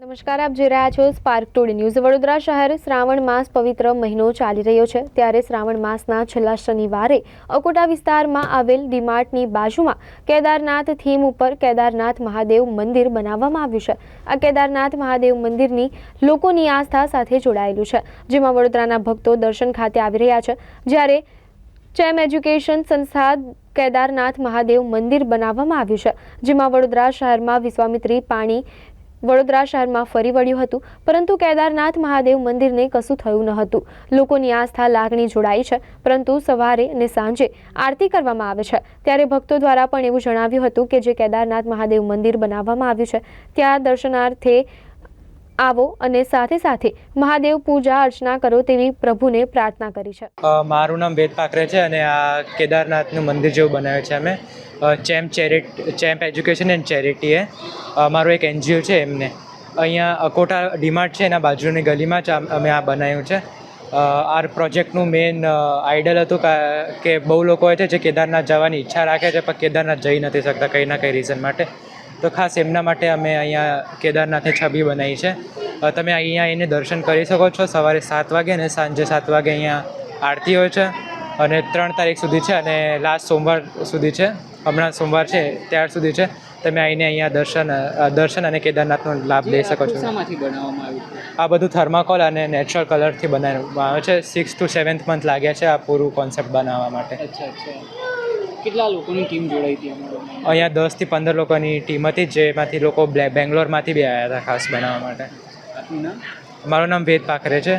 નમસ્કાર, આપ જોઈ રહ્યા છો સ્પાર્ક ટુડે ન્યૂઝ। વડોદરા શહેર શ્રાવણ માસ પવિત્ર મહિનો ચાલી રહ્યો છે, ત્યારે શ્રાવણ માસના છેલ્લા શનિવારે અકોટા વિસ્તારમાં આવેલ ડીમાર્ટની બાજુમાં કેદારનાથ થીમ ઉપર કેદારનાથ મહાદેવ મંદિર બનાવવામાં આવ્યું છે। આ કેદારનાથ મહાદેવ મંદિરની લોકોની આસ્થા સાથે જોડાયેલું છે, જેમાં વડોદરાના ભક્તો દર્શન ખાતે આવી રહ્યા છે। જ્યારે ચેમ એજ્યુકેશન સંસ્થા કેદારનાથ મહાદેવ મંદિર બનાવવામાં આવ્યું છે, જેમાં વડોદરા શહેરમાં વિશ્વામિત્રી પાણી વડોદરા શહેરમાં ફરી વળ્યું હતું, પરંતુ કેદારનાથ મહાદેવ મંદિરને કશું થયું ન હતું। લોકોની આસ્થા લાગણી જોડાઈ છે, પરંતુ સવારે અને સાંજે આરતી કરવામાં આવે છે, ત્યારે ભક્તો દ્વારા પણ એવું જણાવ્યું હતું કે જે કેદારનાથ મહાદેવ મંદિર બનાવવામાં આવ્યું છે ત્યાં દર્શનાર્થે આવો અને સાથે સાથે મહાદેવ પૂજા અર્ચના કરો તેવી પ્રભુને પ્રાર્થના કરી છે। મારું નામ વેદ પાકરે છે અને આ કેદારનાથનું મંદિર જેવું બનાવ્યું છે અમે ચેમ્પ એજ્યુકેશન એન્ડ ચેરિટીએ મારું એક એનજીઓ છે એમને અહીંયા અકોટા ડીમાર્ટ છે એના બાજુની ગલીમાં જ અમે આ બનાવ્યું છે। આ પ્રોજેક્ટનું મેઇન આઈડલ હતું કે બહુ લોકો હોય છે જે કેદારનાથ જવાની ઈચ્છા રાખે છે પણ કેદારનાથ જઈ નથી શકતા કંઈ ના કંઈ રીઝન માટે, તો ખાસ એમના માટે અમે અહીંયા કેદારનાથની છબી બનાવી છે। તમે અહીંયા એને દર્શન કરી શકો છો। સવારે 7 વાગે અને સાંજે 7 વાગે અહીંયા આરતી હોય છે અને 3 તારીખ સુધી છે અને લાસ્ટ સોમવાર સુધી છે, હમણાં સોમવાર છે ત્યાર સુધી છે। તમે આવીને અહીંયા દર્શન અને કેદારનાથનો લાભ લઈ શકો છો। શામાંથી બનાવવામાં આવ્યું છે? આ બધું થર્માકોલ અને નેચરલ કલરથી બનાવવામાં આવે છે। 6 to 7th મંથ લાગ્યા છે આ પૂરું કોન્સેપ્ટ બનાવવા માટે। અચ્છા, કેટલા લોકોની ટીમ જોડાઈ હતી? અહીંયા 10 થી 15 લોકોની ટીમ હતી, જેમાંથી લોકો બેંગ્લોરમાંથી બી આવ્યા હતા ખાસ બનાવવા માટે। આપનું નામ? મારું નામ વેદ પાકરે છે।